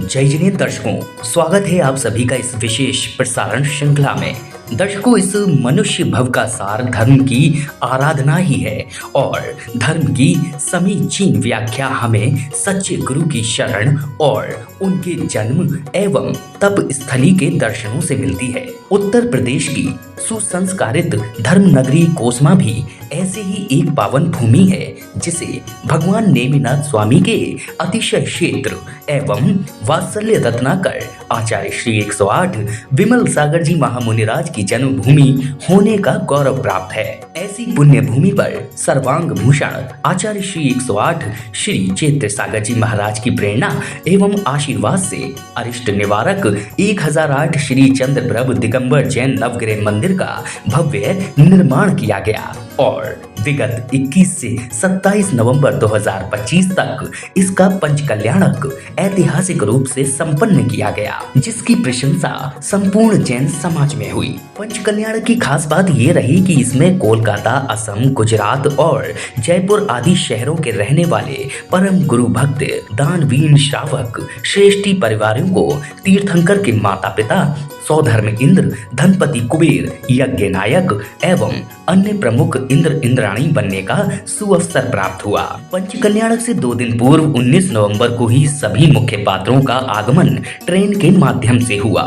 जय जिनेंद्र दर्शकों, स्वागत है आप सभी का इस विशेष प्रसारण श्रृंखला में। दर्शकों, इस मनुष्य भव का सार धर्म की आराधना ही है और धर्म की समीचीन व्याख्या हमें सच्चे गुरु की शरण और उनके जन्म एवं तप स्थली के दर्शनों से मिलती है। उत्तर प्रदेश की सुसंस्कारित धर्म नगरी कोसमा भी ऐसे ही एक पावन भूमि है जिसे भगवान नेमिनाथ स्वामी के अतिशय क्षेत्र एवं वात्सल्य रत्नाकर आचार्य श्री 108 विमल सागर जी महामुनिराज की जन्मभूमि होने का गौरव प्राप्त है। ऐसी पुण्य भूमि पर सर्वांग भूषण आचार्य श्री 108 श्री चैत्र सागर जी महाराज की प्रेरणा एवं आशीर्वाद से अरिष्ट निवारक 1008 श्री चंद्र प्रभु दिगंबर जैन नवग्रह मंदिर का भव्य निर्माण किया गया और विगत 21 से 27 नवंबर 2025 तक इसका पंचकल्याणक ऐतिहासिक रूप से संपन्न किया गया, जिसकी प्रशंसा संपूर्ण जैन समाज में हुई। पंचकल्याण की खास बात ये रही कि इसमें कोलकाता, असम, गुजरात और जयपुर आदि शहरों के रहने वाले परम गुरु भक्त दानवीर श्रावक श्रेष्ठी परिवारों को तीर्थंकर के माता पिता सौधर्म इंद्र, धनपति कुबेर, यज्ञ नायक एवं अन्य प्रमुख इंद्र इंद्राणी बनने का सुअवसर प्राप्त हुआ। पंचकल्याणक से 2 दिन पूर्व 19 नवंबर को ही सभी मुख्य पात्रों का आगमन ट्रेन के माध्यम से हुआ।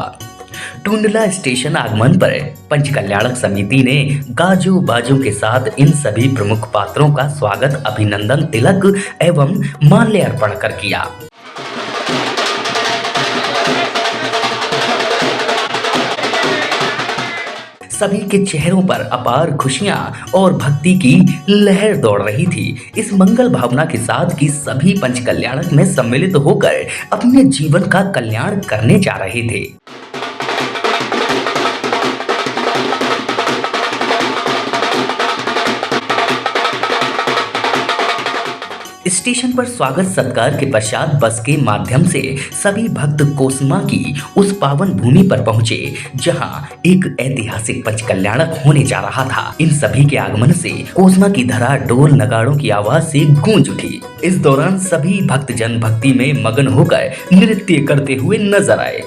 टुंडला स्टेशन आगमन पर पंचकल्याणक समिति ने गाजो बाजों के साथ इन सभी प्रमुख पात्रों का स्वागत, अभिनंदन, तिलक एवं माल्यार्पण कर किया। सभी के चेहरों पर अपार खुशियां और भक्ति की लहर दौड़ रही थी। इस मंगल भावना के साथ कि सभी पंचकल्याणक में सम्मिलित होकर अपने जीवन का कल्याण करने जा रहे थे। स्टेशन पर स्वागत सत्कार के पश्चात बस के माध्यम से सभी भक्त कोसमा की उस पावन भूमि पर पहुंचे जहां एक ऐतिहासिक पंचकल्याणक होने जा रहा था। इन सभी के आगमन से कोसमा की धरा ढोल नगाड़ों की आवाज से गूंज उठी। इस दौरान सभी भक्तजन भक्ति में मगन होकर नृत्य करते हुए नजर आए।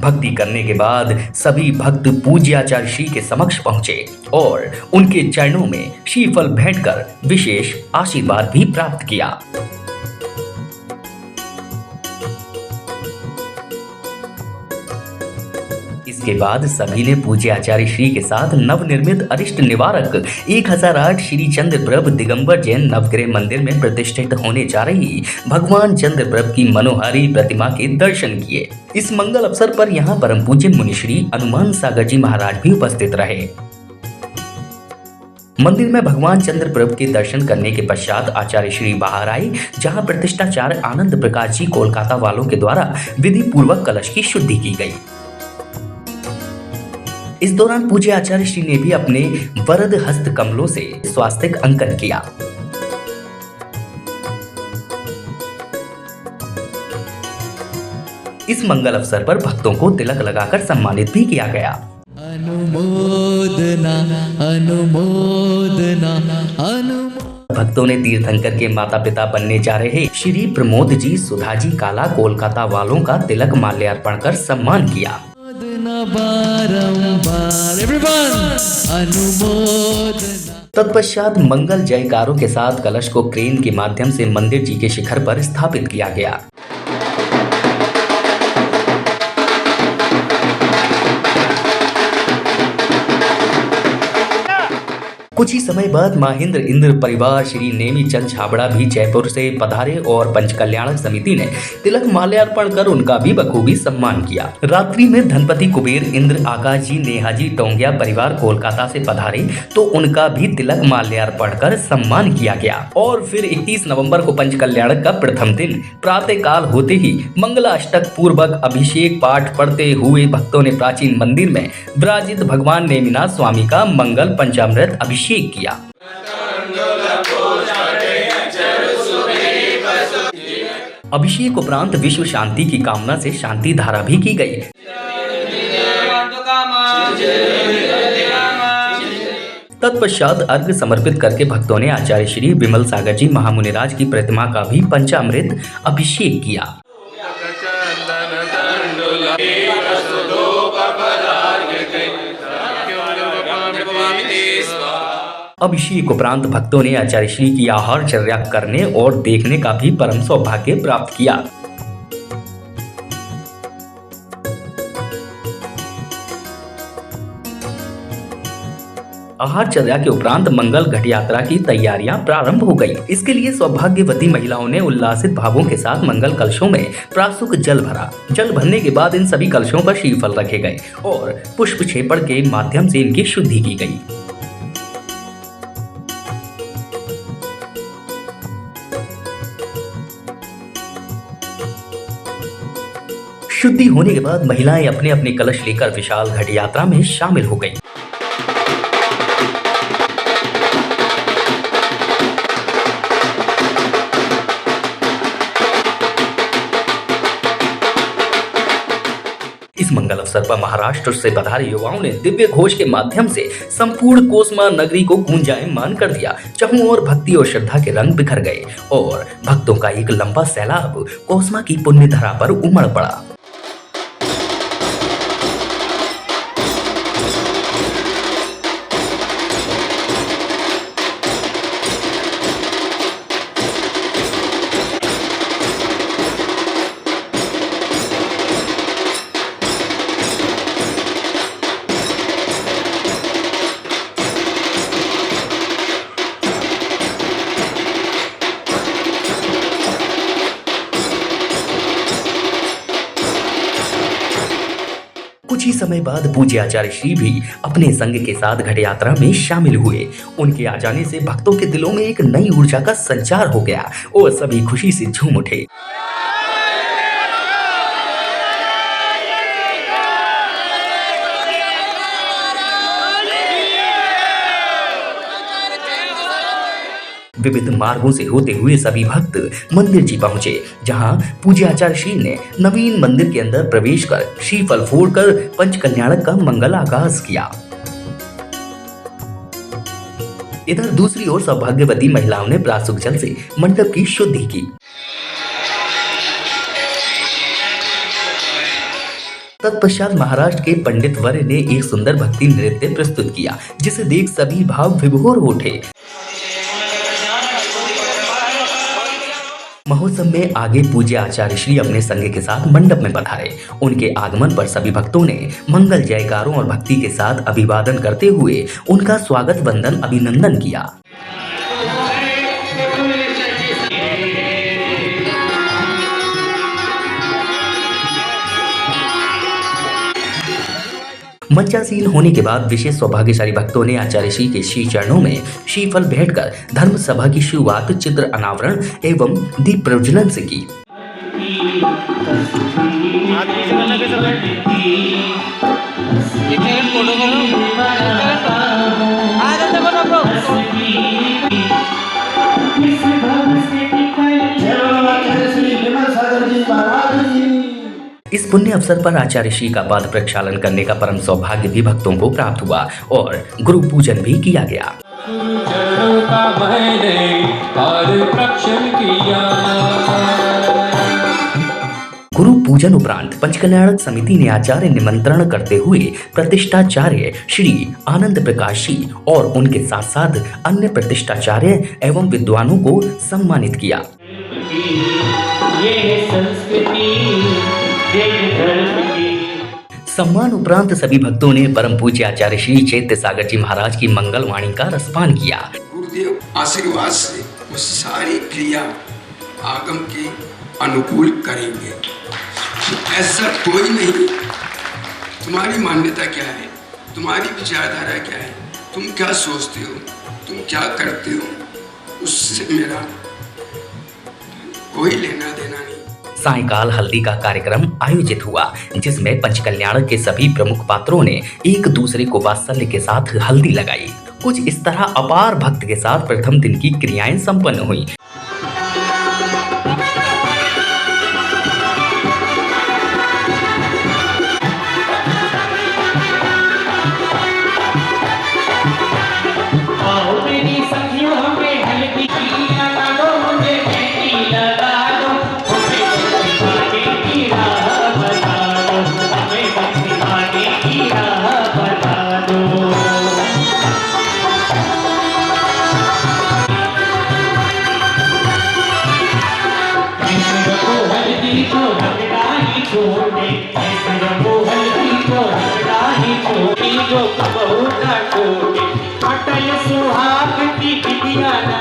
भक्ति करने के बाद सभी भक्त पूज्याचार्य श्री के समक्ष पहुंचे और उनके चरणों में श्रीफल भेंट कर विशेष आशीर्वाद भी प्राप्त किया। इसके बाद सभी ने पूज्य आचार्य श्री के साथ नवनिर्मित अरिष्ट निवारक 1008 श्री चंद्र प्रभु दिगंबर जैन नवग्रह मंदिर में प्रतिष्ठित होने जा रही भगवान चंद्र प्रभु की मनोहारी प्रतिमा के दर्शन किए। इस मंगल अवसर पर यहाँ परम पूज्य मुनिश्री हनुमान सागर जी महाराज भी उपस्थित रहे। मंदिर में भगवान चंद्र प्रभु के दर्शन करने के पश्चात आचार्य श्री बाहर आए, जहां प्रतिष्ठाचार्य आनंद प्रकाश जी कोलकाता वालों के द्वारा विधि पूर्वक कलश की शुद्धि की गई। इस दौरान पूज्य आचार्य श्री ने भी अपने वरद हस्त कमलों से स्वास्तिक अंकन किया। इस मंगल अवसर पर भक्तों को तिलक लगाकर सम्मानित भी किया गया। अनुमोदना अनुमोदना भक्तों ने तीर्थंकर के माता पिता बनने जा रहे श्री प्रमोद जी, सुधा जी काला कोलकाता वालों का तिलक माल्यार्पण कर सम्मान किया। तत्पश्चात मंगल जयकारों के साथ कलश को क्रेन के माध्यम से मंदिर जी के शिखर पर स्थापित किया गया। कुछ ही समय बाद महेंद्र इंद्र परिवार श्री नेमीचंद छाबड़ा भी जयपुर से पधारे और पंचकल्याणक समिति ने तिलक माल्यार्पण कर उनका भी बखूबी सम्मान किया। रात्रि में धनपति कुबेर इंद्र आकाश जी नेहाजी टोंगिया परिवार कोलकाता से पधारे तो उनका भी तिलक माल्यार्पण कर सम्मान किया गया। और फिर 21 नवंबर को पंचकल्याणक का प्रथम दिन प्रातः काल होते ही मंगलाष्टक पूर्वक अभिषेक पाठ पढ़ते हुए भक्तों ने प्राचीन मंदिर में विराजित भगवान नेमिनाथ स्वामी का मंगल पंचामृत अभिषेक किया। अभिषेक उपरांत विश्व शांति की कामना से शांति धारा भी की गई। तत्पश्चात अर्घ्य समर्पित करके भक्तों ने आचार्य श्री विमल सागर जी महामुनिराज की प्रतिमा का भी पंचामृत अभिषेक किया। अभिषेक उपरांत भक्तों ने आचार्य श्री की आहारचर्या करने और देखने का भी परम सौभाग्य प्राप्त किया। आहारचर्या के उपरांत मंगल घट यात्रा की तैयारियां प्रारंभ हो गई। इसके लिए सौभाग्यवती महिलाओं ने उल्लासित भावों के साथ मंगल कलशों में प्रासुक जल भरा। जल भरने के बाद इन सभी कलशों पर श्रीफल रखे गए और पुष्प क्षेपण के माध्यम से इनकी शुद्धि की गई। शुद्धि होने के बाद महिलाएं अपने अपने कलश लेकर विशाल घट यात्रा में शामिल हो गईं। इस मंगल अवसर पर महाराष्ट्र से पधारे युवाओं ने दिव्य घोष के माध्यम से संपूर्ण कोसमा नगरी को गूंजायमान कर दिया। चारों ओर भक्ति और श्रद्धा के रंग बिखर गए और भक्तों का एक लंबा सैलाब कोसमा की पुण्य धरा पर उमड़ पड़ा। कुछ ही समय बाद पूज्य आचार्य श्री भी अपने संग के साथ घट यात्रा में शामिल हुए। उनके आ जाने से भक्तों के दिलों में एक नई ऊर्जा का संचार हो गया और सभी खुशी से झूम उठे। विविध मार्गों से होते हुए सभी भक्त मंदिर जी पहुंचे, जहां पूज्य आचार्य श्री ने नवीन मंदिर के अंदर प्रवेश कर श्रीफल फोड़कर पंचकल्याणक का मंगल आगाज किया। इधर दूसरी ओर सौभाग्यवती महिलाओं ने प्रासुक जल से मंडप की शुद्धि की। तत्पश्चात महाराष्ट्र के पंडित वर्य ने एक सुंदर भक्ति नृत्य प्रस्तुत किया, जिसे देख सभी भाव विभोर हो उठे। महोत्सव में आगे पूज्य आचार्य श्री अपने संग के साथ मंडप में पधारे। उनके आगमन पर सभी भक्तों ने मंगल जयकारों और भक्ति के साथ अभिवादन करते हुए उनका स्वागत वंदन अभिनंदन किया। मंचासीन होने के बाद विशेष सौभाग्यशाली भक्तों ने आचार्य श्री के श्री चरणों में श्रीफल भेंटकर धर्म सभा की शुरुआत चित्र अनावरण एवं दीप प्रज्वलन से की। इस पुण्य अवसर पर आचार्य श्री का पाद प्रक्षालन करने का परम सौभाग्य भी भक्तों को प्राप्त हुआ और गुरु पूजन भी किया गया। गुरु पूजन उपरांत पंचकल्याणक समिति ने आचार्य निमंत्रण करते हुए प्रतिष्ठाचार्य श्री आनंद प्रकाश जी और उनके साथ साथ अन्य प्रतिष्ठाचार्य एवं विद्वानों को सम्मानित किया। सम्मान उपरांत सभी भक्तों ने परम पूज्य आचार्य श्री चैत्य सागर जी महाराज की मंगल वाणी का रसपान किया। गुरुदेव आशीर्वाद से वो सारी क्रिया आगम के अनुकूल करेंगे। ऐसा कोई नहीं। तुम्हारी मान्यता क्या है, तुम्हारी विचारधारा क्या है, तुम क्या सोचते हो, तुम क्या करते हो, उससे मेरा कोई लेना देना नहीं। सायंकाल हल्दी का कार्यक्रम आयोजित हुआ, जिसमें पंचकल्याण के सभी प्रमुख पात्रों ने एक दूसरे को वात्सल्य के साथ हल्दी लगाई। कुछ इस तरह अपार भक्त के साथ प्रथम दिन की क्रियाएं संपन्न हुई। को राही छोटी जो बहू न टूटे अटल सुहाग की बिटिया ना।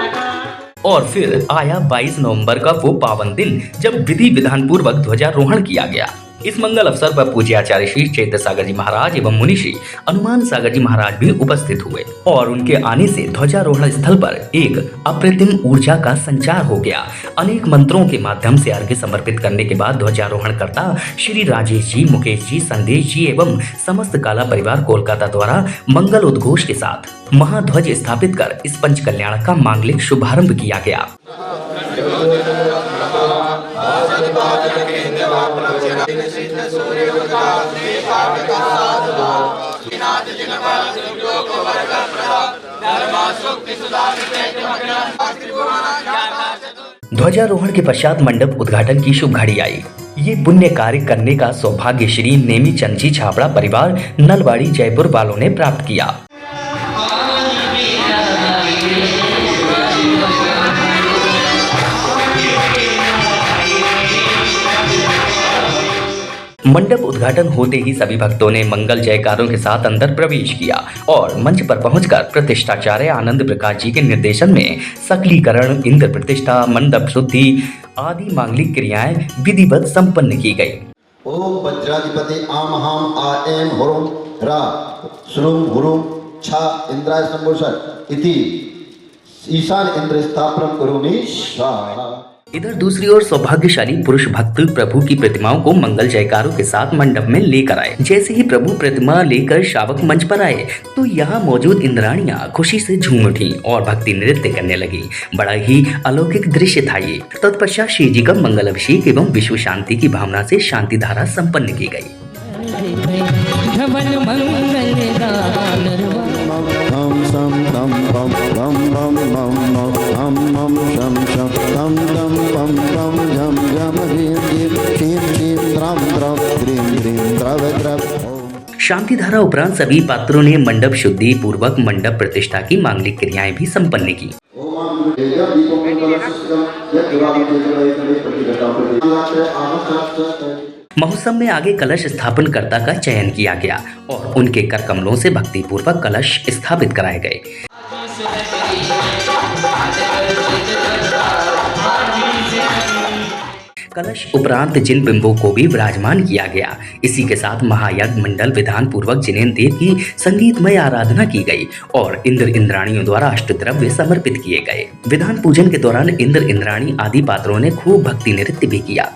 और फिर आया 22 नवंबर का वो पावन दिन जब विधि विधान पूर्वक ध्वजारोहण किया गया। इस मंगल अवसर पर पूज्य आचार्य श्री चैत्र सागर जी महाराज एवं मुनिश्री हनुमान सागर जी महाराज भी उपस्थित हुए और उनके आने से ध्वजारोहण स्थल पर एक अप्रतिम ऊर्जा का संचार हो गया। अनेक मंत्रों के माध्यम से अर्घ्य समर्पित करने के बाद ध्वजारोहण करता श्री राजेश जी, मुकेश जी, संदेश जी एवं समस्त काला परिवार कोलकाता द्वारा मंगल उद्घोष के साथ महाध्वज स्थापित कर इस पंच कल्याण का मांगलिक शुभारंभ किया गया। ध्वजारोहण के पश्चात मंडप उद्घाटन की शुभ घड़ी आई। ये पुण्य कार्य करने का सौभाग्य श्री नेमी चंद जी छाबड़ा परिवार नलवाड़ी जयपुर वालों ने प्राप्त किया। मंडप उद्घाटन होते ही सभी भक्तों ने मंगल जयकारों के साथ अंदर प्रवेश किया और मंच पर पहुंचकर प्रतिष्ठाचार्य आनंद प्रकाश जी के निर्देशन में सकलीकरण, इंद्र प्रतिष्ठा, मंडप शुद्धि आदि मांगलिक क्रियाएं विधिवत संपन्न की गई। ओम वज्राधिपति आम हम आ एम हुरुम रा श्रुम हुरुम छा इंद्राय संभूषण इति ईशान इंद्र स्थापनम करोमि स्वाहा। इधर दूसरी ओर सौभाग्यशाली पुरुष भक्त प्रभु की प्रतिमाओं को मंगल जयकारों के साथ मंडप में लेकर आए। जैसे ही प्रभु प्रतिमा लेकर शावक मंच पर आए तो यहाँ मौजूद इंद्राणियां खुशी से झूम उठी और भक्ति नृत्य करने लगी। बड़ा ही अलौकिक दृश्य था ये। तत्पश्चात श्री जी का मंगल अभिषेक एवं विश्व शांति की भावना से शांति धारा संपन्न की गई। शांति धारा उपरांत सभी पात्रों ने मंडप शुद्धि पूर्वक मंडप प्रतिष्ठा की मांगलिक क्रियाएं भी संपन्न की। महोत्सव में आगे कलश स्थापन कर्ता का चयन किया गया और उनके कर कमलों से भक्ति पूर्वक कलश स्थापित कराए गए। कलश उपरांत जिन बिंबों को भी विराजमान किया गया। इसी के साथ महायज्ञ मंडल विधान पूर्वक जिनेन्द्र देव की संगीतमय आराधना की गई और इंद्र इंद्राणियों द्वारा अष्टद्रव्य समर्पित किए गए। विधान पूजन के दौरान इंद्र इंद्राणी आदि पात्रों ने खूब भक्ति नृत्य भी किया।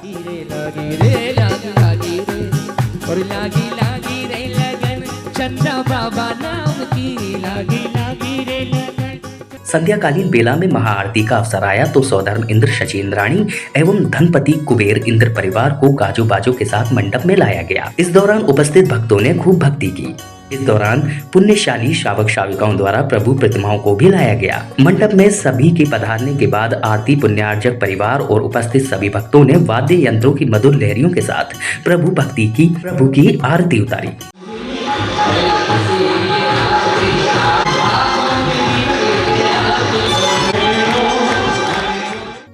संध्याकालीन बेला में महाआरती का अवसर आया तो सौधर्म इंद्र शचीन्द्राणी एवं धनपति कुबेर इंद्र परिवार को गाजो बाजों के साथ मंडप में लाया गया। इस दौरान उपस्थित भक्तों ने खूब भक्ति की। इस दौरान पुण्यशाली शावक शाविकाओं द्वारा प्रभु प्रतिमाओं को भी लाया गया। मंडप में सभी के पधारने के बाद आरती पुण्यार्जक परिवार और उपस्थित सभी भक्तों ने वाद्य यंत्रों की मधुर लहरियों के साथ प्रभु की आरती उतारी।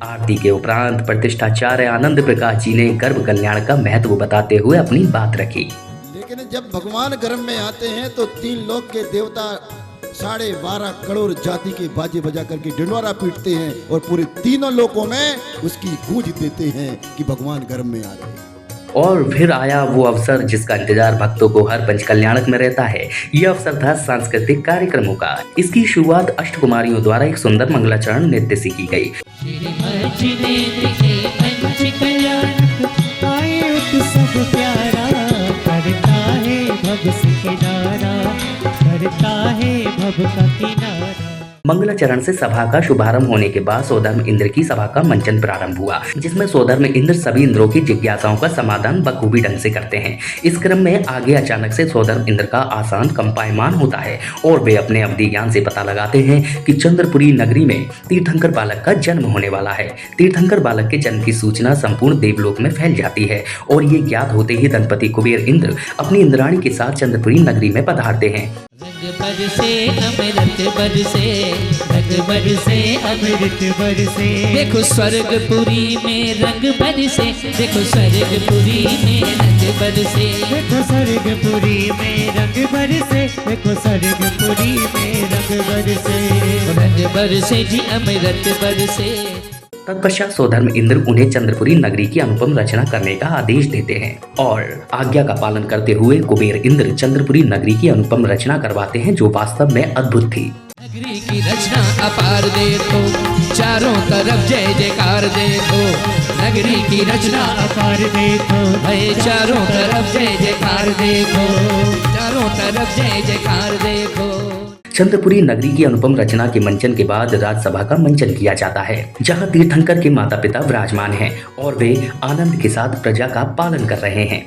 आरती के उपरांत प्रतिष्ठाचार्य आनंद प्रकाश जी ने गर्भ कल्याण का महत्व बताते हुए अपनी बात रखी। लेकिन जब भगवान गर्भ में आते हैं तो 3 लोक के देवता 12.5 करोड़ जाति के बाजे बजा करके डिंडोरा पीटते हैं और पूरे 3 लोकों में उसकी गूंज देते हैं कि भगवान गर्भ में आ रहे हैं। और फिर आया वो अवसर जिसका इंतजार भक्तों को हर पंच कल्याणक में रहता है। यह अवसर था सांस्कृतिक कार्यक्रमों का। इसकी शुरुआत अष्टकुमारियों द्वारा एक सुंदर मंगलाचरण नृत्य से की गई। मंगलाचरण से सभा का शुभारंभ होने के बाद सौधर्म इंद्र की सभा का मंचन प्रारंभ हुआ, जिसमें सौधर्म इंद्र सभी इंद्रों की जिज्ञासाओं का समाधान बखूबी ढंग से करते हैं। इस क्रम में आगे अचानक से सौधर्म इंद्र का आसान कंपायमान होता है और वे अपने अवधि ज्ञान से पता लगाते हैं कि चंद्रपुरी नगरी में तीर्थंकर बालक का जन्म होने वाला है। तीर्थंकर बालक के जन्म की सूचना संपूर्ण देवलोक में फैल जाती है और ये ज्ञात होते ही धनपति कुबेर इंद्र अपनी इंद्राणी के साथ चंद्रपुरी नगरी में पधारते हैं। रंग बरसे अमृत बरसे, रंग बरसे अमृत बरसे। देखो स्वर्गपुरी में रंग बरसे, देखो स्वर्गपुरी में रंग बरसे, देखो स्वर्गपुरी में रंग बरसे, देखो स्वर्गपुरी में रंग बरसे। रंग बरसे जी अमृत बरसे। तत्पश्चात सौधर्म इंद्र उन्हें चंद्रपुरी नगरी की अनुपम रचना करने का आदेश देते हैं और आज्ञा का पालन करते हुए कुबेर इंद्र चंद्रपुरी नगरी की अनुपम रचना करवाते हैं जो वास्तव में अद्भुत थी। नगरी की रचना अपार देखो, चारों तरफ जय जयकार देखो। नगरी की रचना अपार देखो, भय चारों तरफ जय जयकार देखो, चारों तरफ जय जयकार देखो। चंद्रपुरी नगरी की अनुपम रचना के मंचन के बाद राजसभा का मंचन किया जाता है जहां तीर्थंकर के माता पिता विराजमान हैं और वे आनंद के साथ प्रजा का पालन कर रहे हैं।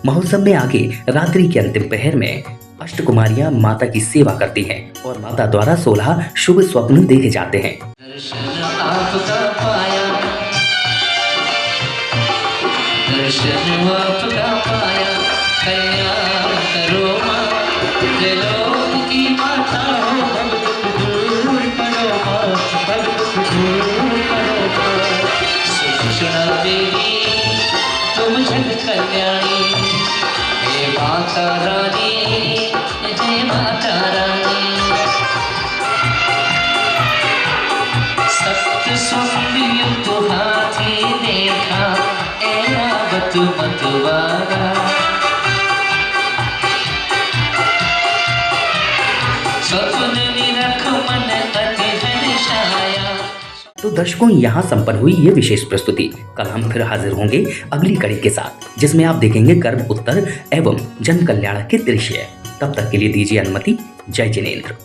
महोत्सव में आगे रात्रि के अंतिम पहर में अष्टकुमारियां माता की सेवा करती हैं और माता द्वारा 16 शुभ स्वप्न देखे जाते हैं। दर्शन आपका पाया, दर्शन आपका पाया, कल्याण करो माँ, त्रिलोक की माता हो, भव दुख दूर करो माँ, भव दुख दूर करो माँ। सुषमा देवी तुम जग कल्याणी, हे माता रानी, हे माता रानी। सप्त स्वप्न तो हाथी देखा, ऐरावत मतवारा। स्वप्न निरख मन अति हर्षाया। तो दर्शकों, यहाँ संपन्न हुई ये विशेष प्रस्तुति। कल हम फिर हाजिर होंगे अगली कड़ी के साथ जिसमें आप देखेंगे गर्भ उत्तर एवं जन कल्याण के दृश्य। तब तक के लिए दीजिए अनुमति। जय जिनेंद्र।